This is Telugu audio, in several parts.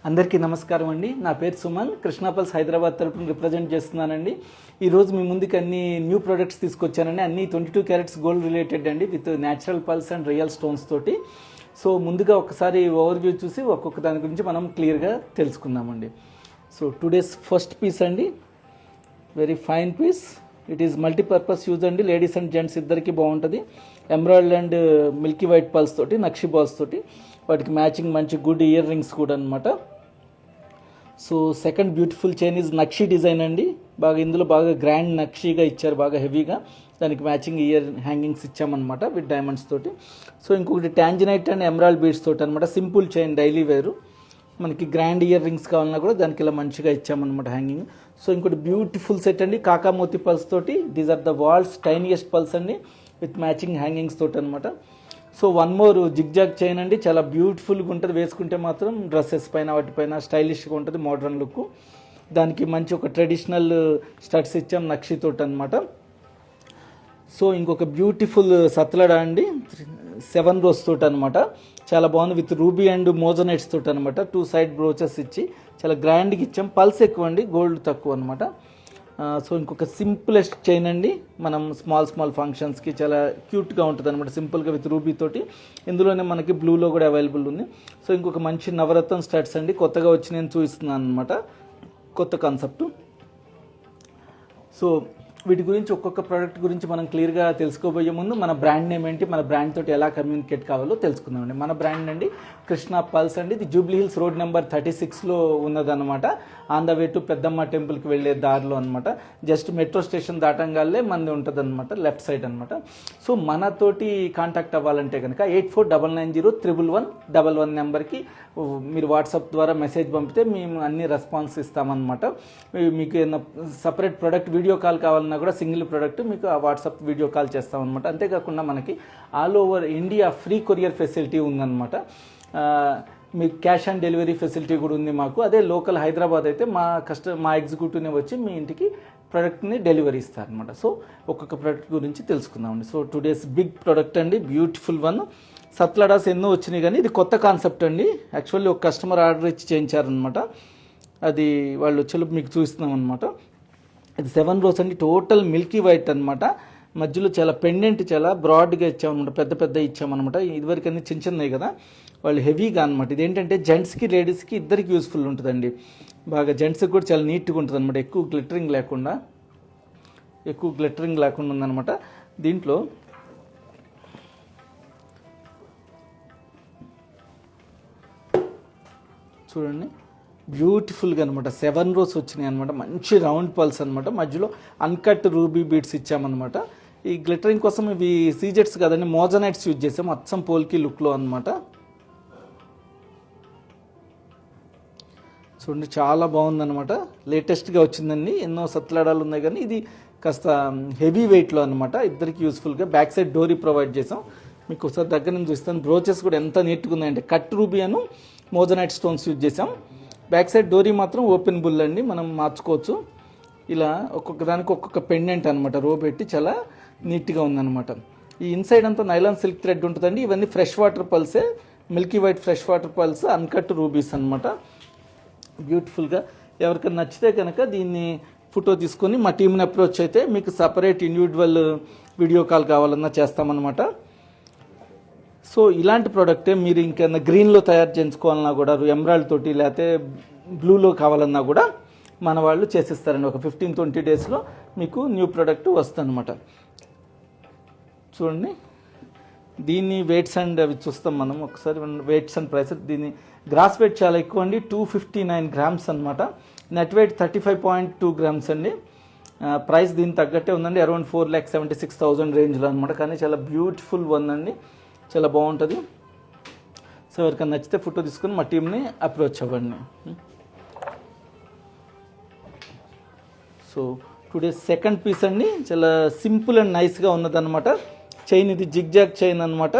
అందరికీ నమస్కారం అండి. నా పేరు సుమన్, కృష్ణాపల్స్ హైదరాబాద్ తరపున రిప్రజెంట్ చేస్తున్నానండి. ఈరోజు మీ ముందుకు అన్ని న్యూ ప్రోడక్ట్స్ తీసుకొచ్చానండి. అన్ని 22 క్యారెట్స్ గోల్డ్ రిలేటెడ్ అండి, with natural pulse and real stones తోటి. సో ముందుగా ఒకసారి ఓవర్వ్యూ చూసి ఒక్కొక్క దాని గురించి మనం క్లియర్గా తెలుసుకుందామండి. సో టుడేస్ ఫస్ట్ పీస్ అండి, very fine piece. It is multipurpose use అండి, లేడీస్ అండ్ జెంట్స్ ఇద్దరికి బాగుంటుంది. Emerald and milky white pearls తోటి, నక్షి బాల్స్ తోటి, వాటికి మ్యాచింగ్ మంచి గుడ్ ఇయర్ రింగ్స్ కూడా అనమాట. So second beautiful chain is నక్షి డిజైన్ అండి. ఇందులో బాగా గ్రాండ్ నక్షిగా ఇచ్చారు, బాగా హెవీగా. దానికి మ్యాచింగ్ ఇయర్ హ్యాంగింగ్స్ ఇచ్చామన్నమాట విత్ డైమండ్స్ తోటి. సో ఇంకొకటి ట్యాంజినైట్ అండ్ ఎమరాల్డ్ బీడ్స్ తోటి అనమాట. సింపుల్ చైన్, డైలీ వేరు. మనకి గ్రాండ్ ఇయర్ రింగ్స్ కావాలన్నా కూడా దానికి ఇలా మంచిగా ఇచ్చామన్నమాట హ్యాంగింగ్. సో ఇంకోటి బ్యూటిఫుల్ సెట్ అండి, కాకామోతి పల్స్ తోటి. These are the world's tiniest pearls అండి, విత్ మ్యాచింగ్ హ్యాంగింగ్స్ తోటి అనమాట. So one more zigzag chain అండి, చాలా బ్యూటిఫుల్గా ఉంటుంది. వేసుకుంటే మాత్రం డ్రెస్సెస్ పైన వాటిపైన స్టైలిష్గా ఉంటుంది, మోడర్న్ లుక్. దానికి మంచి ఒక ట్రెడిషనల్ స్టడ్స్ ఇచ్చాం నక్షితోటి అనమాట. సో ఇంకొక బ్యూటిఫుల్ సత్లడా అండి, 7 రోస్ తోటి అనమాట. చాలా బాగుంది, విత్ రూబీ అండ్ మోజనైట్స్ తోటి అనమాట. 2 సైడ్ బ్రోచెస్ ఇచ్చి చాలా గ్రాండ్గా ఇచ్చాం. పల్స్ ఎక్కువ అండి, గోల్డ్ తక్కువ అనమాట. సో ఇంకొక సింపులెస్ట్ చైన్ అండి, మనం స్మాల్ ఫంక్షన్స్కి చాలా క్యూట్గా ఉంటుంది అనమాట, సింపుల్గా విత్ రూబీ తోటి. ఇందులోనే మనకి బ్లూలో కూడా అవైలబుల్ ఉంది. సో ఇంకొక మంచి నవరత్న స్టడ్స్ అండి, కొత్తగా వచ్చి నేను చూపిస్తున్నాను అనమాట, కొత్త కాన్సెప్ట్. సో వీటి గురించి ఒక్కొక్క ప్రోడక్ట్ గురించి మనం క్లియర్గా తెలుసుకోబోయే ముందు మన బ్రాండ్ నేమ్ ఏంటి, మన బ్రాండ్ తోటి ఎలా కమ్యూనికేట్ కావాలో తెలుసుకుందామండి. మన బ్రాండ్ అండి కృష్ణ పల్స్ అండి. ఇది జూబ్లీ హిల్స్ రోడ్ నెంబర్ 36లో ఉన్నదన్నమాట. On the way to Peddamma టెంపుల్కి వెళ్ళే దారిలో అనమాట. జస్ట్ మెట్రో స్టేషన్ దాటంగానే మంది ఉంటుంది అనమాట, లెఫ్ట్ సైడ్ అనమాట. సో మనతోటి కాంటాక్ట్ అవ్వాలంటే కనుక 84990111 నెంబర్కి మీరు వాట్సాప్ ద్వారా మెసేజ్ పంపితే మేము అన్ని రెస్పాన్స్ ఇస్తామన్నమాట. మీకు ఏదైనా సపరేట్ ప్రోడక్ట్ వీడియో కాల్ కావాలన్నా కూడా సింగిల్ ప్రోడక్ట్ మీకు ఆ వాట్సాప్ వీడియో కాల్ చేస్తామన్నమాట. అంతేకాకుండా మనకి all over India free courier facility ఉందన్నమాట. మీకు క్యాష్ ఆన్ డెలివరీ ఫెసిలిటీ కూడా ఉంది మాకు. అదే లోకల్ హైదరాబాద్ అయితే మా ఎగ్జిక్యూటివ్ని వచ్చి మీ ఇంటికి ప్రోడక్ట్ని డెలివరీ ఇస్తారనమాట. సో ఒక్కొక్క ప్రోడక్ట్ గురించి తెలుసుకుందామండి. సో టుడేస్ బిగ్ ప్రోడక్ట్ అండి, బ్యూటిఫుల్ వన్. సత్లడాస్ ఎన్నో వచ్చినాయి కానీ ఇది కొత్త కాన్సెప్ట్ అండి. యాక్చువల్లీ ఒక కస్టమర్ ఆర్డర్ ఇచ్చి చేయించారనమాట, అది వాళ్ళు వచ్చి మీకు చూస్తున్నాం అనమాట. ఇది 7 రోస్ అండి, టోటల్ మిల్కీ వైట్ అనమాట. మధ్యలో చాలా పెండెంట్ చాలా బ్రాడ్గా ఇచ్చామన్నమాట, పెద్ద ఇచ్చామన్నమాట. ఇదివరకు అన్ని చిన్నవి కదా, వాళ్ళు హెవీగా అనమాట. ఇదేంటంటే జెంట్స్కి లేడీస్కి ఇద్దరికి యూస్ఫుల్ ఉంటుందండి. బాగా జెంట్స్కి కూడా చాలా నీట్గా ఉంటుంది అనమాట, ఎక్కువ గ్లిటరింగ్ లేకుండా ఉందన్నమాట. దీంట్లో చూడండి బ్యూటిఫుల్గా అనమాట 7 రోస్ వచ్చినాయి అనమాట. మంచి రౌండ్ పల్స్ అనమాట, మధ్యలో అన్కట్ రూబీ బీడ్స్ ఇచ్చామన్నమాట. ఈ గ్లిటరింగ్ కోసం ఇవి సీజెట్స్ కదండి, మోజనైట్స్ యూజ్ చేసాము, అచ్చం పోల్కి లుక్లో అనమాట. చూడండి చాలా బాగుందన్నమాట, లేటెస్ట్గా వచ్చిందండి. ఎన్నో సత్లాడాలు ఉన్నాయి కానీ ఇది కాస్త హెవీ వెయిట్లో అనమాట, ఇద్దరికి యూస్ఫుల్గా. బ్యాక్ సైడ్ డోరీ ప్రొవైడ్ చేసాం. మీకు ఒకసారి దగ్గర నుంచి చూస్తాను. బ్రోచెస్ కూడా ఎంత నీట్గా ఉన్నాయంటే కట్ రూబీ అను మోజనైట్ స్టోన్స్ యూజ్ చేసాం. బ్యాక్ సైడ్ డోరీ మాత్రం ఓపెన్ బుల్ అండి, మనం మార్చుకోవచ్చు. ఇలా ఒక్కొక్క దానికి ఒక్కొక్క పెండెంట్ అనమాట, రో పెట్టి చాలా నీట్గా ఉందన్నమాట. ఈ ఇన్సైడ్ అంతా నైలాన్ సిల్క్ థ్రెడ్ ఉంటుందండి. ఇవన్నీ ఫ్రెష్ వాటర్ పల్సే, milky white fresh water pearls, uncut rubies అనమాట. బ్యూటిఫుల్గా ఎవరికైనా నచ్చితే కనుక దీన్ని ఫోటో తీసుకొని మా టీంని అప్రోచ్ అయితే మీకు సపరేట్ ఇండివిజువల్ వీడియో కాల్ కావాలన్నా చేస్తామన్నమాట. సో ఇలాంటి ప్రోడక్టే మీరు ఇంకేమైనా గ్రీన్లో తయారు చేయించుకోవాలన్నా కూడా, ఎమరాల్డ్ తోటి లేకపోతే బ్లూలో కావాలన్నా కూడా మన వాళ్ళు చేసిస్తారండి. ఒక 15-20 డేస్లో మీకు న్యూ ప్రోడక్ట్ వస్తుందన్నమాట. చూడండి దీన్ని వెయిట్స్ అండ్ అవి చూస్తాం మనం ఒకసారి, వెయిట్స్ అండ్ ప్రైసెస్. దీని గ్రాస్ వెయిట్ చాలా ఎక్కువ అండి, 259 గ్రామ్స్ అనమాట. నెట్ వెయిట్ 35.2 గ్రామ్స్ అండి. ప్రైస్ దీనికి తగ్గట్టే ఉందండి, అరౌండ్ 4,76,000 రేంజ్లో అనమాట. కానీ చాలా బ్యూటిఫుల్ ఉందండి, చాలా బాగుంటుంది. సో ఎవరికైనా నచ్చితే ఫోటో తీసుకొని మా టీంని అప్రోచ్ అవ్వండి. సో టుడే సెకండ్ పీస్ అండి, చాలా సింపుల్ అండ్ నైస్గా ఉన్నదన్నమాట. చైన్ ఇది జిగ్జాగ్ చైన్ అనమాట.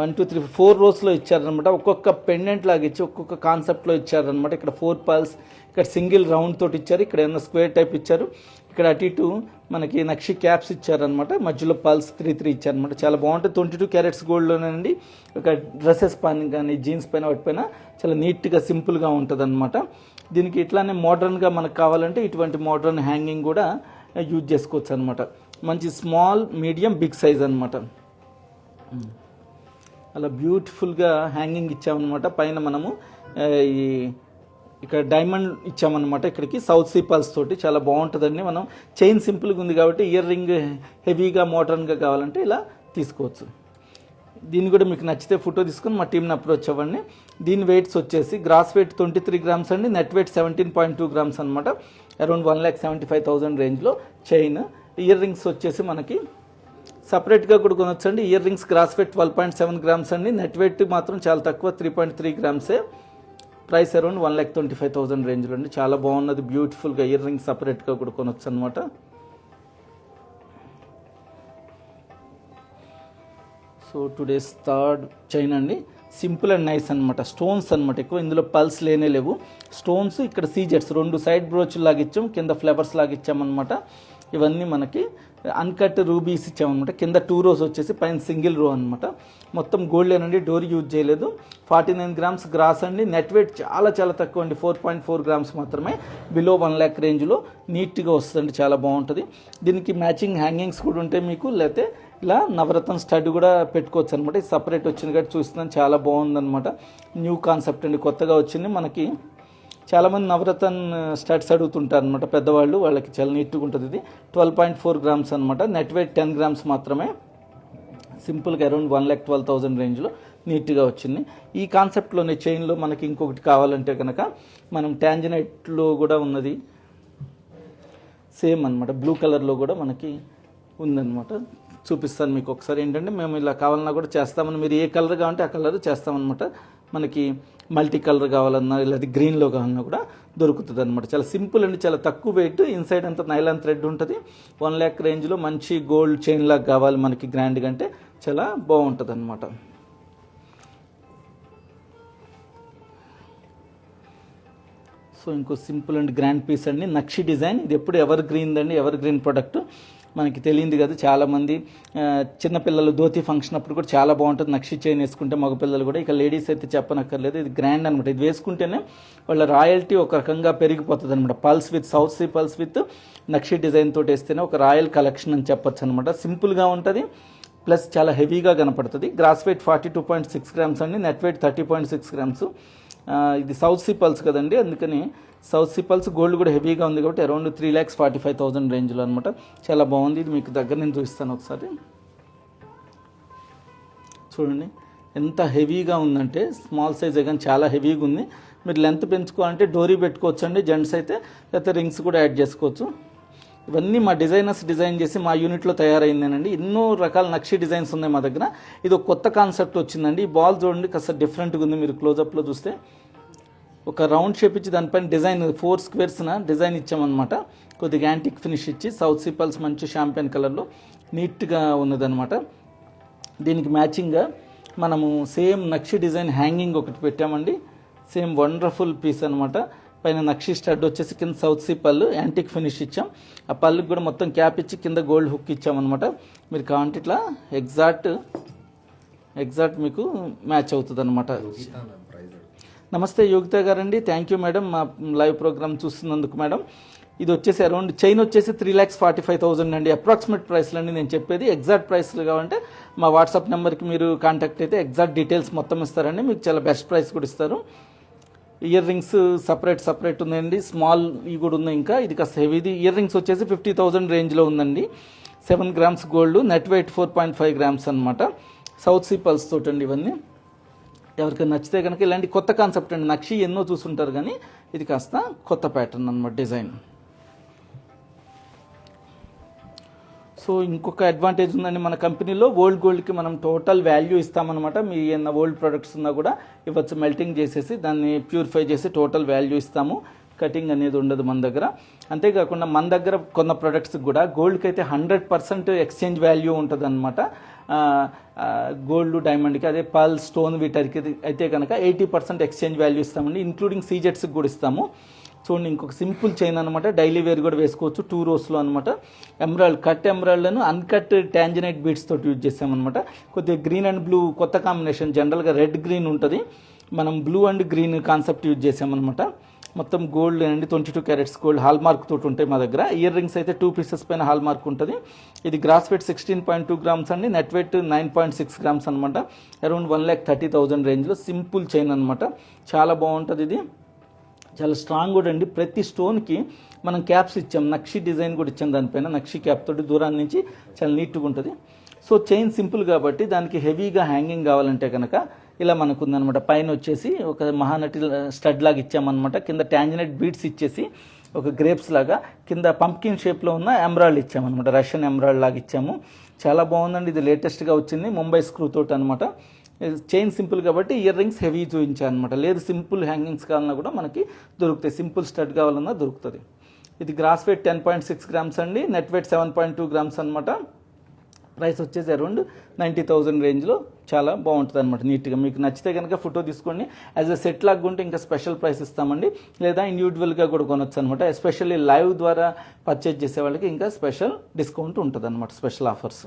1 2 3 4 రోస్లో ఇచ్చారనమాట. ఒక్కొక్క పెండెంట్ లాగా ఇచ్చి ఒక్కొక్క కాన్సెప్ట్లో ఇచ్చారనమాట. ఇక్కడ 4 పర్ల్స్, ఇక్కడ సింగిల్ రౌండ్ తోటి ఇచ్చారు, ఇక్కడ ఏమన్నా స్క్వేర్ టైప్ ఇచ్చారు, ఇక్కడ అటు ఇటు మనకి నక్షి క్యాప్స్ ఇచ్చారనమాట, మధ్యలో పల్స్ 3 3 ఇచ్చారనమాట. చాలా బాగుంటుంది. 22 క్యారెట్స్ గోల్డ్లోనండి. ఒక డ్రెస్సెస్ పైన కానీ జీన్స్ పైన వాటిపైన చాలా నీట్గా సింపుల్గా ఉంటుంది అనమాట. దీనికి ఇట్లానే మోడర్న్గా మనకు కావాలంటే ఇటువంటి మోడర్న్ హ్యాంగింగ్ కూడా యూజ్ చేసుకోవచ్చు అనమాట. మంచి స్మాల్, మీడియం, బిగ్ సైజ్ అనమాట. అలా బ్యూటిఫుల్గా హ్యాంగింగ్ ఇచ్చామన్నమాట. పైన మనము ఈ ఇక్కడ డైమండ్ ఇచ్చామన్నమాట. ఇక్కడికి సౌత్ సీ పల్స్ తోటి చాలా బాగుంటుందండి. మనం చైన్ సింపుల్గా ఉంది కాబట్టి ఇయర్ రింగ్ హెవీగా మోడర్న్గా కావాలంటే ఇలా తీసుకోవచ్చు. దీన్ని కూడా మీకు నచ్చితే ఫోటో తీసుకొని మా టీంని అప్రోచ్ అవ్వండి. దీని వెయిట్స్ వచ్చేసి గ్రాస్ వెయిట్ 23 గ్రామ్స్ అండి, నెట్ వెయిట్ 17.2 గ్రామ్స్ అనమాట. అరౌండ్ 1,75,000 రేంజ్లో చైన్. ఇయర్ రింగ్స్ వచ్చేసి మనకి సపరేట్గా కూడా కొనొచ్చు అండి. Earrings gross weight 12.7 grams అండి, నెట్ వెయిట్ మాత్రం చాలా తక్కువ 3.3 గ్రామ్సే. ప్రైస్ అరౌండ్ 1,25,000 రేంజ్లో అండి. చాలా బాగున్నది, బ్యూటిఫుల్గా ఇయర్ రింగ్స్ సపరేట్గా కూడా కొనొచ్చు అనమాట. సో టుడేస్ థర్డ్ చైన్ అండి. సింపుల్ అండ్ నైస్ అనమాట. స్టోన్స్ అనమాట, ఎక్కువ ఇందులో పల్స్ లేనే లేవు. స్టోన్స్ ఇక్కడ సీజెట్స్ 2 సైడ్ బ్రోచ్లు లాగా ఇచ్చాం, కింద ఫ్లవర్స్ లాగా ఇచ్చామన్నమాట. ఇవన్నీ మనకి అన్కట్ రూబీస్ ఇచ్చామన్నమాట. కింద 2 రోస్ వచ్చేసి పైన సింగిల్ రో అనమాట. మొత్తం గోల్డేనండి, డోరీ యూజ్ చేయలేదు. 49 గ్రామ్స్ గ్రాస్ అండి. నెట్ వెయిట్ చాలా చాలా తక్కువ అండి, 4.4 గ్రామ్స్ మాత్రమే. బిలో 1 lakh రేంజ్లో నీట్గా వస్తుందండి, చాలా బాగుంటుంది. దీనికి మ్యాచింగ్ హ్యాంగింగ్స్ కూడా ఉంటాయి మీకు, లేకపోతే ఇలా నవరత్న స్టడ్ కూడా పెట్టుకోవచ్చు అనమాట. ఇది సపరేట్ వచ్చింది కాబట్టి చూస్తున్నాను, చాలా బాగుందన్నమాట. న్యూ కాన్సెప్ట్ అండి, కొత్తగా వచ్చింది మనకి. చాలామంది నవరత్న స్టడ్స్ అడుగుతుంటారు అనమాట పెద్దవాళ్ళు, వాళ్ళకి చాలా నీట్గా ఉంటుంది. ఇది 12.4 గ్రామ్స్ అనమాట. నెట్ వెయిట్ 10 గ్రామ్స్ మాత్రమే. సింపుల్గా అరౌండ్ 1,12,000 రేంజ్లో నీట్గా వచ్చింది. ఈ కాన్సెప్ట్లోనే చైన్లో మనకి ఇంకొకటి కావాలంటే కనుక మనం ట్యాంజనైట్లో కూడా ఉన్నది సేమ్ అనమాట, బ్లూ కలర్లో కూడా మనకి ఉందన్నమాట. చూపిస్తాను మీకు ఒకసారి. ఏంటంటే మేము ఇలా కావాలన్నా కూడా చేస్తామని, మీరు ఏ కలర్ కావాలంటే ఆ కలర్ చేస్తామన్నమాట. మనకి మల్టీ కలర్ కావాలన్నా లేదా గ్రీన్లో కావాలన్నా కూడా దొరుకుతుంది అనమాట. చాలా సింపుల్ అండి, చాలా తక్కువ వెయిట్. ఇన్సైడ్ అంతా నైలాన్ థ్రెడ్ ఉంటుంది. 1 lakh రేంజ్లో మంచి గోల్డ్ చైన్ లాగా కావాలి మనకి గ్రాండ్గా అంటే చాలా బాగుంటుంది అనమాట. సో ఇంకో సింపుల్ అండ్ గ్రాండ్ పీస్ అండి, నక్షి డిజైన్. ఇది ఎప్పుడు ఎవర్ గ్రీన్ అండి, ఎవర్ గ్రీన్ ప్రొడక్ట్. మనకి తెలియంది కదా, చాలామంది చిన్నపిల్లలు ధోతి ఫంక్షన్ అప్పుడు కూడా చాలా బాగుంటుంది నక్షి చైన్ వేసుకుంటే, మగపిల్లలు కూడా. ఇక లేడీస్ అయితే చెప్పనక్కర్లేదు, ఇది గ్రాండ్ అనమాట. ఇది వేసుకుంటేనే వాళ్ళ రాయల్టీ ఒక రకంగా పెరిగిపోతుంది అనమాట. Pearls with South Sea pearls with nakshi design తోటి వేస్తేనే ఒక రాయల్ కలెక్షన్ అని చెప్పొచ్చు అనమాట. సింపుల్గా ఉంటుంది, ప్లస్ చాలా హెవీగా కనపడుతుంది. గ్రాస్ వెయిట్ 42.6 గ్రామ్స్ అండి, నెట్ వెయిట్ 30.6 గ్రామ్స్. ఇది సౌత్ సీ పల్స్ కదండి, అందుకని సౌత్ సీ పల్స్ గోల్డ్ కూడా హెవీగా ఉంది కాబట్టి అరౌండ్ 3,45,000 రేంజ్లో అనమాట. చాలా బాగుంది. ఇది మీకు దగ్గర నేను చూపిస్తాను ఒకసారి. చూడండి ఎంత హెవీగా ఉందంటే, స్మాల్ సైజ్ కానీ చాలా హెవీగా ఉంది. మీరు లెంత్ పెంచుకోవాలంటే డోరీ పెట్టుకోవచ్చు అండి, జెంట్స్ అయితే, లేకపోతే రింగ్స్ కూడా యాడ్ చేసుకోవచ్చు. ఇవన్నీ మా డిజైనర్స్ డిజైన్ చేసి మా యూనిట్లో తయారైందేనండి. ఎన్నో రకాల నక్షి డిజైన్స్ ఉన్నాయి మా దగ్గర. ఇది ఒక కొత్త కాన్సెప్ట్ వచ్చిందండి. ఈ బాల్ చూడండి కాస్త డిఫరెంట్గా ఉంది, మీరు క్లోజప్లో చూస్తే ఒక రౌండ్ షేప్ ఇచ్చి దానిపైన డిజైన్ 4 స్క్వేర్స్న డిజైన్ ఇచ్చామన్నమాట. కొద్దిగా యాంటిక్ ఫినిష్ ఇచ్చి సౌత్ సీ పల్స్ మంచి షాంపియన్ కలర్లో నీట్గా ఉన్నదనమాట. దీనికి మ్యాచింగ్గా మనము సేమ్ నక్షి డిజైన్ హ్యాంగింగ్ ఒకటి పెట్టామండి. సేమ్ వండర్ఫుల్ పీస్ అనమాట. పైన నక్షి స్టడ్ వచ్చేసి కింద సౌత్ సీ పళ్ళు యాంటిక్ ఫినిష్ ఇచ్చాం. ఆ పళ్ళుకి కూడా మొత్తం క్యాప్ ఇచ్చి కింద గోల్డ్ హుక్ ఇచ్చామన్నమాట. మీరు కావాలంటే ఇట్లా ఎగ్జాక్ట్ మీకు మ్యాచ్ అవుతుంది అనమాట. నమస్తే యోగిత గారండి, థ్యాంక్ యూ మేడం మా లైవ్ ప్రోగ్రామ్ చూస్తున్నందుకు మేడం. ఇది వచ్చేసి అరౌండ్ చైన్ వచ్చేసి 3,45,000 అండి. అప్రాక్సిమేట్ ప్రైస్లు అండి నేను చెప్పేది. ఎగ్జాక్ట్ ప్రైస్లు కావాలంటే మా వాట్సాప్ నెంబర్కి మీరు కాంటాక్ట్ అయితే ఎగ్జాక్ట్ డీటెయిల్స్ మొత్తం ఇస్తారండి, మీకు చాలా బెస్ట్ ప్రైస్ కూడా ఇస్తారు. ఇయర్ రింగ్స్ సపరేట్ ఉందండి, స్మాల్ ఇవి కూడా ఉన్నాయి. ఇంకా ఇది కాస్త హెవీది. ఇయర్ రింగ్స్ వచ్చేసి 50,000 రేంజ్లో ఉందండి. 7 grams gold, net weight 4.5 grams అనమాట. సౌత్ సీ పల్స్ తోటి అండి ఇవన్నీ. ఎవరికైనా నచ్చితే కనుక ఇలాంటి కొత్త కాన్సెప్ట్ అండి. నక్షి ఎన్నో చూసుంటారు కానీ ఇది కాస్త కొత్త ప్యాటర్న్ అనమాట, డిజైన్. సో ఇంకొక అడ్వాంటేజ్ ఉందండి మన కంపెనీలో, ఓల్డ్ గోల్డ్కి మనం టోటల్ వాల్యూ ఇస్తామన్నమాట. మీ ఏమైనా ఓల్డ్ ప్రొడక్ట్స్ ఉన్నా కూడా ఇవ్వచ్చు, మెల్టింగ్ చేసేసి దాన్ని ప్యూరిఫై చేసి టోటల్ వాల్యూ ఇస్తాము. కటింగ్ అనేది ఉండదు మన దగ్గర. అంతేకాకుండా మన దగ్గర కొన్న ప్రొడక్ట్స్కి కూడా గోల్డ్కి అయితే 100% ఎక్స్చేంజ్ వాల్యూ ఉంటుంది అనమాట. గోల్డ్ డైమండ్కి, అదే పర్ల్ స్టోన్ వీటరికి అయితే కనుక 80% ఎక్స్చేంజ్ వాల్యూ ఇస్తామండి. ఇంక్లూడింగ్ సీజెట్స్కి కూడా ఇస్తాము. చూడండి, ఇంకొక సింపుల్ చైన్ అనమాట, డైలీ వేర్ కూడా వేసుకోవచ్చు, 2 రోస్లో అనమాట. ఎమరాల్డ్, కట్ ఎమరాల్డ్ను అన్కట్ ట్యాంజనైట్ బీడ్స్ తోటి యూజ్ చేసామన్నమాట. కొద్దిగా గ్రీన్ అండ్ బ్లూ కొత్త కాంబినేషన్, జనరల్గా రెడ్ గ్రీన్ ఉంటుంది, మనం blue and green concept use చేసామన్నమాట. మొత్తం గోల్డ్ అండి, 22 క్యారెట్స్ గోల్డ్ హాల్ మార్క్ తోటి ఉంటాయి మా దగ్గర. ఇయర్ రింగ్స్ అయితే 2 పీసెస్ పైన హాల్ మార్క్ ఉంటుంది. ఇది గ్రాస్ వెయిట్ 16.2 గ్రామ్స్ అండి, నెట్ వెయిట్ 9.6 గ్రామ్స్ అనమాట. అరౌండ్ 1,30,000 రేంజ్లో సింపుల్ చైన్ అనమాట. చాలా బాగుంటుంది, ఇది చాలా స్ట్రాంగ్ కూడా అండి. ప్రతి స్టోన్కి మనం క్యాప్స్ ఇచ్చాం, నక్షి డిజైన్ కూడా ఇచ్చాం దానిపైన, నక్షి క్యాప్ తోటి దూరాన్ని నుంచి చాలా నీట్గా ఉంటుంది. సో చైన్ సింపుల్ కాబట్టి దానికి హెవీగా హ్యాంగింగ్ కావాలంటే కనుక ఇలా మనకు ఉందనమాట. పైన వచ్చేసి ఒక మహానటి స్టడ్ లాగా ఇచ్చామన్నమాట, కింద ట్యాంజనైట్ బీడ్స్ ఇచ్చేసి ఒక గ్రేప్స్ లాగా, కింద పంప్కిన్ షేప్లో ఉన్న ఎమరాల్డ్ ఇచ్చామన్నమాట, రష్యన్ ఎమరాల్డ్ లాగా ఇచ్చాము. చాలా బాగుందండి, ఇది లేటెస్ట్గా వచ్చింది, ముంబై స్క్రూ తోటి అనమాట. చైన్ సింపుల్ కాబట్టి ఇయర్ రింగ్స్ హెవీ చూపించాను అనమాట. లేదు సింపుల్ హ్యాంగింగ్స్ కావాలన్నా కూడా మనకి దొరుకుతాయి, సింపుల్ స్టడ్ కావాలన్నా దొరుకుతుంది. ఇది గ్రాస్ వెయిట్ 10.6 గ్రామ్స్ అండి, నెట్ వెయిట్ 7.2 గ్రామ్స్ అనమాట. ప్రైస్ వచ్చేసి అరౌండ్ 90,000 రేంజ్లో. చాలా బాగుంటుంది అనమాట, నీట్గా. మీకు నచ్చితే కనుక ఫోటో తీసుకోండి, యాజ్ అ సెట్ లాగా ఉంటే ఇంకా స్పెషల్ ప్రైస్ ఇస్తామండి, లేదా ఇండివిజువల్గా కూడా కొనొచ్చు అనమాట. ఎస్పెషల్లీ లైవ్ ద్వారా పర్చేజ్ చేసే వాళ్ళకి ఇంకా స్పెషల్ డిస్కౌంట్ ఉంటుంది అనమాట, special offers.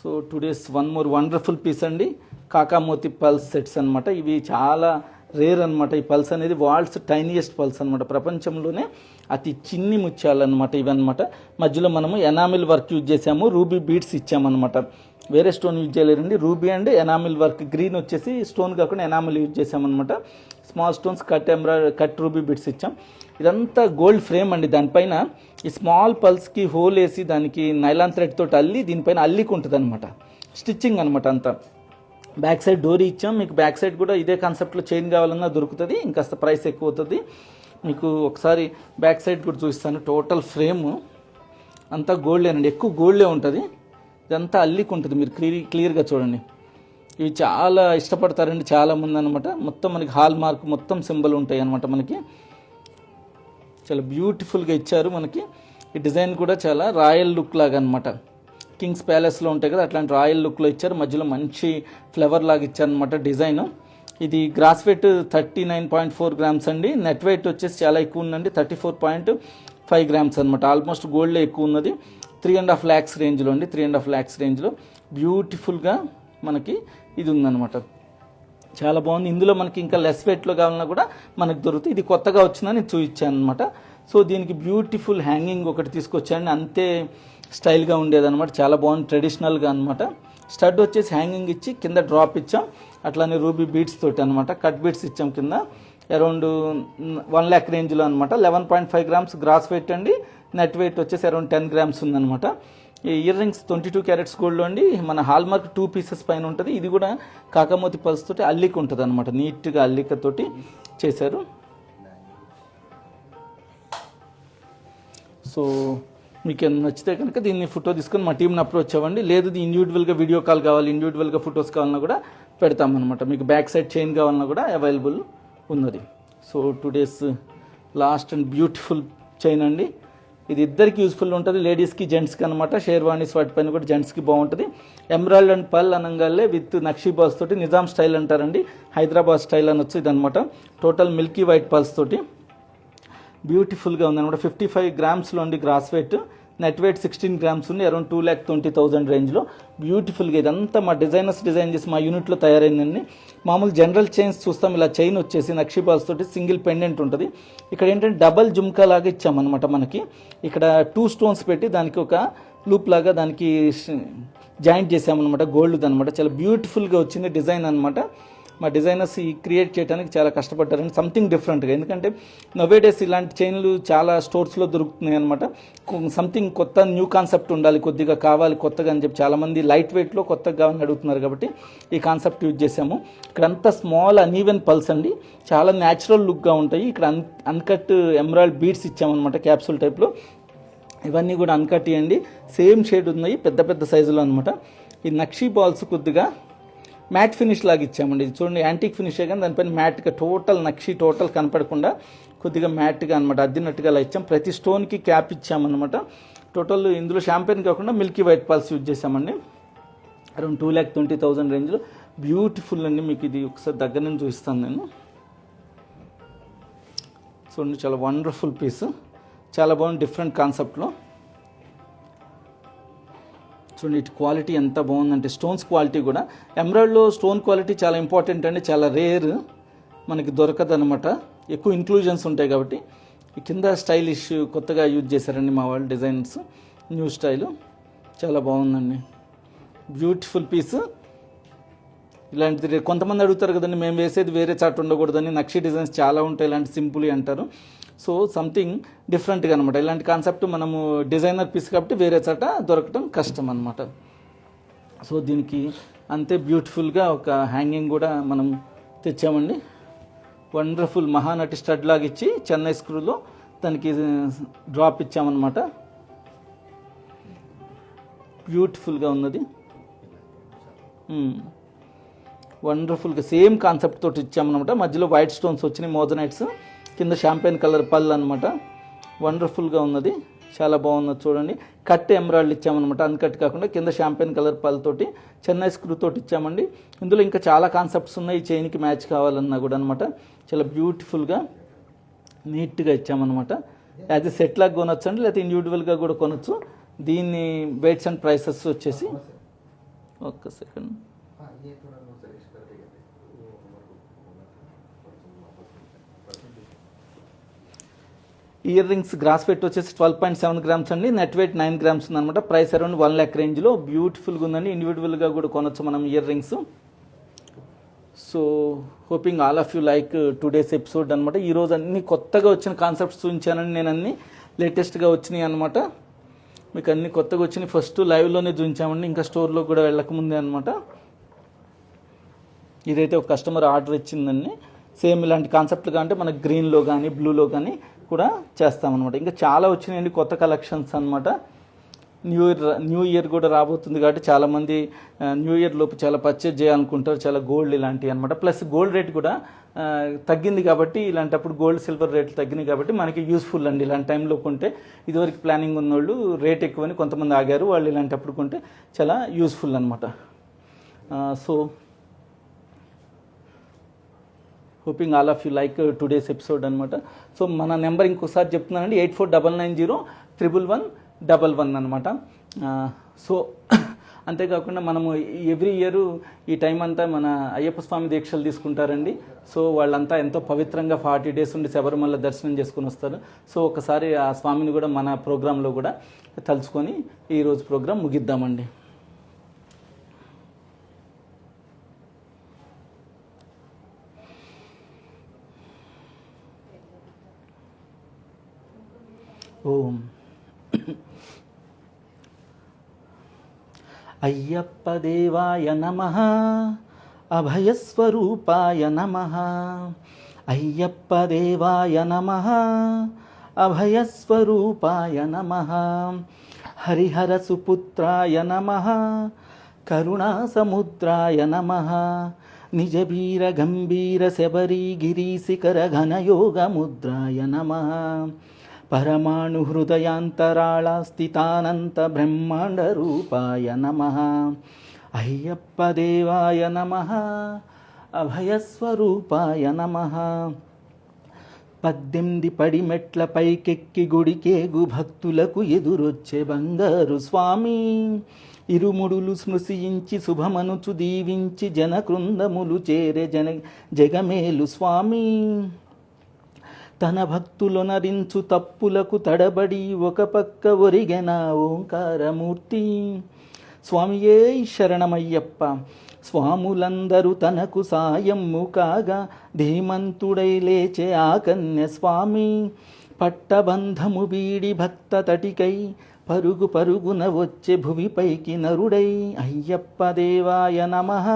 So today's one more wonderful piece అండి, కాకామోతి పల్స్ సెట్స్ అనమాట. ఇవి చాలా రేర్ అనమాట. ఈ పల్స్ అనేది వరల్డ్స్ టైనియెస్ట్ పల్స్ అనమాట, ప్రపంచంలోనే అతి చిన్ని ముత్యాలు అనమాట ఇవన్నమాట. మధ్యలో మనము ఎనామిల్ వర్క్ యూజ్ చేసాము, రూబీ బీడ్స్ ఇచ్చామన్నమాట. వేరే స్టోన్ యూజ్ చేయలేరండి, ruby and enamel work. Green వచ్చేసి స్టోన్ కాకుండా ఎనామిల్ యూజ్ చేసామన్నమాట. Small stones cut ruby beads ఇచ్చాం. ఇదంతా గోల్డ్ ఫ్రేమ్ అండి, దానిపైన ఈ స్మాల్ పల్స్కి హోల్ వేసి దానికి నైలాన్ థ్రెడ్ తోటి అల్లి దీనిపైన అల్లికి ఉంటుంది అనమాట, స్టిచ్చింగ్ అనమాట అంతా. బ్యాక్ సైడ్ డోరీ ఇచ్చాం, మీకు బ్యాక్ సైడ్ కూడా ఇదే కాన్సెప్ట్లో చైన్ కావాలన్నా దొరుకుతుంది, ఇంకాస్త ప్రైస్ ఎక్కువ అవుతుంది. మీకు ఒకసారి బ్యాక్ సైడ్ కూడా చూపిస్తాను. టోటల్ ఫ్రేమ్ అంతా గోల్డేనండి, ఎక్కువ గోల్డే ఉంటుంది, ఇదంతా అల్లికి ఉంటుంది, మీరు క్లియర్గా చూడండి. ఇవి చాలా ఇష్టపడతారండి చాలామంది అనమాట. మొత్తం మనకి హాల్ మార్క్ మొత్తం సింబల్ ఉంటాయి అనమాట. మనకి చాలా బ్యూటిఫుల్గా ఇచ్చారు. మనకి ఈ డిజైన్ కూడా చాలా రాయల్ లుక్ లాగా అనమాట, కింగ్స్ ప్యాలెస్లో ఉంటాయి కదా అట్లాంటి రాయల్ లుక్లో ఇచ్చారు. మధ్యలో మంచి ఫ్లవర్ లాగా ఇచ్చారనమాట డిజైన్. ఇది గ్రాస్ వెయిట్ 39.4 గ్రామ్స్ అండి, నెట్ వెయిట్ వచ్చేసి చాలా ఎక్కువ ఉందండి, 34.5 గ్రామ్స్ అనమాట. ఆల్మోస్ట్ గోల్డ్లో ఎక్కువ ఉన్నది. 3.5 lakhs రేంజ్లో అండి, 3.5 lakhs రేంజ్లో బ్యూటిఫుల్గా మనకి ఇది ఉందన్నమాట. చాలా బాగుంది. ఇందులో మనకి ఇంకా లెస్ వెయిట్లో కావాలన్నా కూడా మనకు దొరుకుతుంది. ఇది కొత్తగా వచ్చిందని నేను చూపించాను అనమాట. సో దీనికి బ్యూటిఫుల్ హ్యాంగింగ్ ఒకటి తీసుకొచ్చాను, అంతే స్టైల్గా ఉండేదన్నమాట. చాలా బాగుంది, ట్రెడిషనల్గా అనమాట. స్టడ్ వచ్చేసి హ్యాంగింగ్ ఇచ్చి కింద డ్రాప్ ఇచ్చాం, అట్లానే రూబీ బీడ్స్ తోటి అనమాట. కట్ బీడ్స్ ఇచ్చాం కింద, అరౌండ్ 1 lakh రేంజ్లో అనమాట. 11.5 గ్రామ్స్ గ్రాస్ వెయిట్ అండి, నెట్ వెయిట్ వచ్చేసి అరౌండ్ 10 గ్రామ్స్ ఉందనమాట. ఈ ఇయర్ రింగ్స్ 22 క్యారెట్స్ గోల్డ్లో అండి, మన హాల్ మార్క్ 2 పీసెస్ పైన ఉంటుంది. ఇది కూడా కాకమోతి పల్స్ తోటి అల్లిక ఉంటుంది అనమాట, నీట్గా అల్లికతోటి చేశారు. సో మీకు నచ్చితే కనుక దీన్ని ఫోటో తీసుకొని మా టీంని అప్రోచ్ అవ్వండి. లేదు ఇండివిజువల్గా వీడియో కాల్ కావాలి, ఇండివిజువల్గా ఫొటోస్ కావాలన్నా కూడా పెడతామన్నమాట. మీకు బ్యాక్ సైడ్ చైన్ కావాలన్నా కూడా అవైలబుల్ ఉన్నది. So today's last and beautiful chain అండి. ఇది ఇద్దరికి యూస్ఫుల్ ఉంటుంది, లేడీస్కి జెంట్స్కి అనమాట. షేర్వాణీస్ వాటిపైన కూడా జెంట్స్కి బాగుంటుంది. ఎమరాల్డ్ అండ్ పల్ అనగానే విత్ నక్షీ బాల్స్ తోటి నిజాం స్టైల్ అంటారండి, హైదరాబాద్ స్టైల్ అనొచ్చు ఇదనమాట. టోటల్ మిల్కీ వైట్ పల్స్ తోటి బ్యూటిఫుల్గా ఉందన్నమాట. 55 గ్రామ్స్లో అండి gross weight, net weight 16 grams ఉంది, అరౌండ్ 2,20,000 రేంజ్లో. బ్యూటిఫుల్గా ఇదంతా మా డిజైనర్స్ డిజైన్ చేసి మా యూనిట్లో తయారైందండి. మామూలు జనరల్ చైన్స్ చూస్తాం, ఇలా చైన్ వచ్చేసి నక్షీ బాల్స్ తోటి సింగిల్ పెండెంట్ ఉంటుంది. ఇక్కడ ఏంటంటే డబల్ జుమ్కా లాగా ఇచ్చామన్నమాట. మనకి ఇక్కడ 2 స్టోన్స్ పెట్టి దానికి ఒక లూప్ లాగా దానికి జాయింట్ చేసామన్నమాట, గోల్డ్ అనమాట. చాలా బ్యూటిఫుల్గా వచ్చింది డిజైన్ అనమాట. మా డిజైనర్స్ ఈ క్రియేట్ చేయడానికి చాలా కష్టపడ్డారండి, సంథింగ్ డిఫరెంట్గా. ఎందుకంటే నోవేడేస్ ఇలాంటి చైన్లు చాలా స్టోర్స్లో దొరుకుతున్నాయి అనమాట. సంథింగ్ కొత్త న్యూ కాన్సెప్ట్ ఉండాలి, కొద్దిగా కావాలి కొత్తగా అని చెప్పి చాలామంది లైట్ వెయిట్లో కొత్తగా కావాలని అడుగుతున్నారు కాబట్టి ఈ కాన్సెప్ట్ యూజ్ చేసాము. ఇక్కడంతా స్మాల్ అన్ఈవెన్ పల్స్ అండి, చాలా న్యాచురల్ లుక్గా ఉంటాయి. ఇక్కడ అన్కట్ ఎమరాల్డ్ బీడ్స్ ఇచ్చామన్నమాట క్యాప్సూల్ టైప్లో. ఇవన్నీ కూడా అన్కట్ ఇవ్వండి, సేమ్ షేడ్ ఉన్నాయి, పెద్ద పెద్ద సైజులో అనమాట. ఈ నక్షీ బాల్స్ కొద్దిగా మ్యాట్ ఫినిష్ లాగా ఇచ్చామండి. ఇది చూడండి, యాంటిక్ ఫినిషే కానీ దానిపైన మ్యాట్గా టోటల్ నక్షి టోటల్ కనపడకుండా కొద్దిగా మ్యాట్గా అనమాట, అద్దినట్టుగా అలా ఇచ్చాం. ప్రతి స్టోన్కి క్యాప్ ఇచ్చామన్నమాట. టోటల్ ఇందులో షాంపెయిన్ కాకుండా మిల్కీ వైట్ పల్స్ యూజ్ చేసామండి. అరౌండ్ 2,20,000 రేంజ్లో బ్యూటిఫుల్ అండి. మీకు ఇది ఒకసారి దగ్గర నుంచి చూపిస్తాను నేను. చూడండి, చాలా వండర్ఫుల్ పీస్, చాలా బాగుంది, డిఫరెంట్ కాన్సెప్ట్లో. చూడండి ఇటు క్వాలిటీ ఎంత బాగుందంటే, స్టోన్స్ క్వాలిటీ కూడా. ఎమరాల్డ్లో స్టోన్ క్వాలిటీ చాలా ఇంపార్టెంట్ అండి, చాలా రేర్, మనకి దొరకదు అనమాట. ఎక్కువ ఇంక్లూజన్స్ ఉంటాయి కాబట్టి. ఈ కింద స్టైలిష్ కొత్తగా యూజ్ చేశారండి మా వాళ్ళు, డిజైన్స్ న్యూ స్టైలు, చాలా బాగుందండి. Beautiful piece. ఇలాంటిది కొంతమంది అడుగుతారు కదండి, మేము వేసేది వేరే చాట్ ఉండకూడదని, నక్షి డిజైన్స్ చాలా ఉంటాయి ఇలాంటి సింపుల్ అంటారు. సో సంథింగ్ డిఫరెంట్గా అనమాట. ఇలాంటి కాన్సెప్ట్ మనము డిజైనర్ పీస్ కాబట్టి వేరే చాట దొరకటం కష్టం అనమాట. సో దీనికి అంతే బ్యూటిఫుల్గా ఒక హ్యాంగింగ్ కూడా మనం తెచ్చామండి. వండర్ఫుల్ మహానటి స్టడ్ లాగా ఇచ్చి చెన్నై స్క్రూలో దానికి డ్రాప్ ఇచ్చామన్నమాట. బ్యూటిఫుల్గా ఉన్నది, వండర్ఫుల్గా సేమ్ కాన్సెప్ట్ తోటి ఇచ్చామన్నమాట. మధ్యలో వైట్ స్టోన్స్ వచ్చినాయి, మోజనైట్స్, కింద షాంపెయిన్ కలర్ పళ్ళు అనమాట. వండర్ఫుల్గా ఉన్నది, చాలా బాగున్నది. చూడండి, కట్ ఎమరాల్డ్ ఇచ్చామన్నమాట, అన్కట్ కాకుండా కింద షాంపెయిన్ కలర్ పళ్ళతోటి చెన్నై స్క్రూ తోటి ఇచ్చామండి. ఇందులో ఇంకా చాలా కాన్సెప్ట్స్ ఉన్నాయి, ఈ చైన్కి మ్యాచ్ కావాలన్నా కూడా అనమాట. చాలా బ్యూటిఫుల్గా నీట్గా ఇచ్చామన్నమాట. యాజ్ ఎ సెట్ లాగా కొనొచ్చు అండి, లేకపోతే ఇండివిజువల్గా కూడా కొనొచ్చు. దీన్ని వెయిట్స్ అండ్ ప్రైసెస్ వచ్చేసి, ఒక్క second, earrings gross weight వచ్చేసి 12.7 గ్రామ్స్ అండి, నెట్ వెయిట్ 9 గ్రామ్స్ ఉందన్నమాట. ప్రైస్ అరౌండ్ 1 lakh రేంజ్లో బ్యూటిఫుల్గా ఉందండి. ఇండివిజువల్గా కూడా కొనొచ్చు మనం earrings. So hoping all of you like today's episode అనమాట. ఈరోజు అన్ని కొత్తగా వచ్చిన కాన్సెప్ట్స్ చూపించానండి నేను, అన్ని లేటెస్ట్గా వచ్చినాయి అనమాట. మీకు అన్ని కొత్తగా వచ్చినాయి, ఫస్ట్ లైవ్లోనే చూపించామండి, ఇంకా స్టోర్లో కూడా వెళ్ళకముందే అనమాట. ఇదైతే ఒక కస్టమర్ ఆర్డర్ ఇచ్చిందండి. సేమ్ ఇలాంటి కాన్సెప్ట్లు అంటే మనకు గ్రీన్లో కానీ బ్లూలో కానీ కూడా చేస్తామన్నమాట. ఇంకా చాలా వచ్చినాయండి కొత్త కలెక్షన్స్ అనమాట. న్యూ ఇయర్ కూడా రాబోతుంది కాబట్టి చాలామంది న్యూ ఇయర్ లోపు చాలా పర్చేజ్ చేయాలనుకుంటారు, చాలా గోల్డ్ ఇలాంటివి అనమాట. ప్లస్ గోల్డ్ రేట్ కూడా తగ్గింది కాబట్టి, ఇలాంటప్పుడు గోల్డ్ సిల్వర్ రేట్లు తగ్గినాయి కాబట్టి మనకి యూస్ఫుల్ అండి. ఇలాంటి టైంలో కొంటే, ఇదివరకు ప్లానింగ్ ఉన్నోళ్ళు రేట్ ఎక్కువని కొంతమంది ఆగారు, వాళ్ళు ఇలాంటప్పుడు కొంటే చాలా యూస్ఫుల్ అనమాట. So hoping all of you like today's episode అనమాట. సో మన నెంబర్ ఇంకోసారి చెప్తున్నానండి, 8499011111 అనమాట. సో అంతేకాకుండా మనము ఎవ్రీ ఇయర్ ఈ టైం అంతా మన అయ్యప్ప స్వామి దీక్షలు తీసుకుంటారండి. సో వాళ్ళంతా ఎంతో పవిత్రంగా 40 days ఉండి శబరిమల దర్శనం చేసుకుని వస్తారు. సో ఒకసారి ఆ స్వామిని కూడా మన ప్రోగ్రాంలో కూడా తలుచుకొని ఈరోజు ప్రోగ్రాం ముగిద్దామండి. ఓం అయ్యప్ప దేవాయ నమః, అభయస్వరూపాయ నమః. అయ్యప్ప దేవాయ నమః, అభయస్వరూపాయ నమః. హరిహర సుపుత్రాయ నమః, కరుణాసముద్రాయ నమః. నిజబీర గంభీర శబరీ గిరీశిఖర ఘనయోగముద్రాయ నమః. పరమాణు హృదయాంతరాళ స్థితానంత బ్రహ్మాండ రూపాయ నమః. అయ్యప్ప దేవాయ నమః, అభయస్వరూపాయ నమః. 18 పడిమెట్ల పైకెక్కి గుడికేగు భక్తులకు ఎదురొచ్చే బంగారు స్వామి. ఇరుముడులు స్మృశించి శుభమనుచు దీవించి జనకృందములు చేరే జగమేలు స్వామి. తన భక్తులొనరించు తప్పులకు తడబడి ఒక పక్క ఒరిగెన ఓంకారమూర్తి. స్వామియే శరణమయ్యప్ప. స్వాములందరూ తనకు సాయమ్ము కాగా ధీమంతుడై లేచే ఆ కన్య స్వామి. పట్టబంధము బీడి భక్త తటికై పరుగు పరుగున వచ్చే భువిపైకి నరుడై. అయ్యప్ప దేవాయ నమః,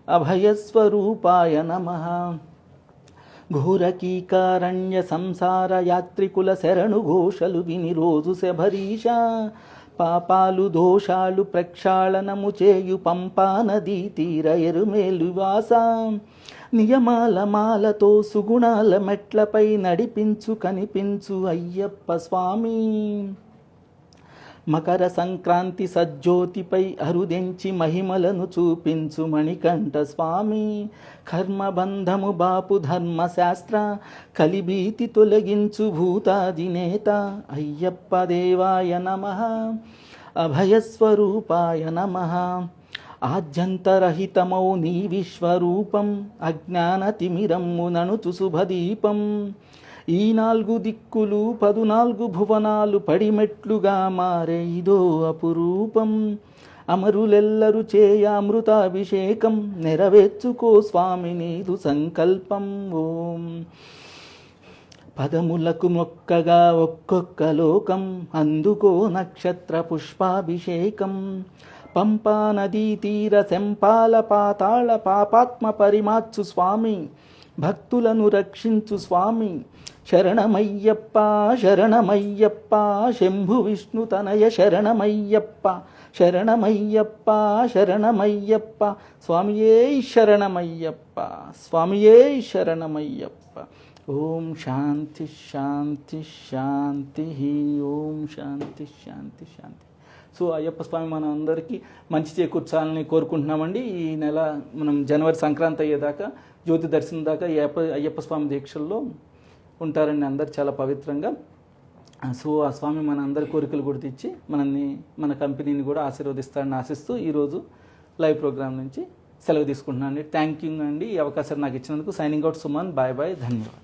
అభయస్వరూపాయ నమః. ఘోరకీకారణ్య సంసార యాత్రికుల శరణు ఘోషలు విని రోజు శబరీష. పాపాలు దోషాలు ప్రక్షాళనము చేయు పంపా నదీ తీర ఎరుమేలు వాస. నియమాల మాలతో సుగుణాల మెట్లపై నడిపించు కనిపించు అయ్యప్ప స్వామి. మకర సంక్రాంతి సజ్జోతిపై అరుదెంచి మహిమలను చూపించు మణికంఠ స్వామి, కర్మబంధము బాపు ధర్మశాస్త్ర, కలిభీతి తొలగించు భూతాదినేత, అయ్యప్ప దేవాయ నమః, అభయస్వరూపాయ నమః. ఆద్యంతరహితమౌ నీ విశ్వరూపం, అజ్ఞానతిమిరమ్ము నణుచు శుభదీపం. ఈ 4 దిక్కులు 14 భువనాలు పడిమెట్లుగా మారే ఇదో అపురూపం. అమరులెల్లరు చేయ అమృతాభిషేకం, నెరవేర్చుకో స్వామి నీదు సంకల్పం. ఓం పదములకు మొక్కగా ఒక్కొక్క లోకం, అందుకో నక్షత్ర పుష్పాభిషేకం. పంపా నదీ తీర శంపాల పాతాళ పాపాత్మ పరిమార్చు స్వామి, భక్తులను రక్షించు స్వామి. శరణమయ్యప్ప శరణమయ్యప్ప, శంభు విష్ణు తనయ శరణమయ్యప్ప, శరణమయ్యప్ప శరణమయ్యప్ప, స్వామియే శరణమయ్యప్ప, స్వామియే శరణమయ్యప్ప. ఓం శాంతి శాంతి శాంతి, ఓం శాంతి శాంతి శాంతి. సో అయ్యప్ప స్వామి మన అందరికీ మంచి చేకూర్చాలని కోరుకుంటున్నామండి. ఈ నెల మనం జనవరి సంక్రాంతి అయ్యేదాకా, జ్యోతి దర్శనం దాకా ఈ అయ్యప్ప స్వామి దీక్షల్లో ఉంటారండి అందరు చాలా పవిత్రంగా. సో ఆ స్వామి మన అందరి కోరికలు కూడా తెచ్చి మన కంపెనీని కూడా ఆశీర్వదిస్తారని ఆశిస్తూ ఈరోజు లైవ్ ప్రోగ్రామ్ నుంచి సెలవు తీసుకుంటున్నాను అండి. థ్యాంక్ యూ అండి, ఈ అవకాశం నాకు ఇచ్చినందుకు. Signing out Suman, bye bye, ధన్యవాదాలు.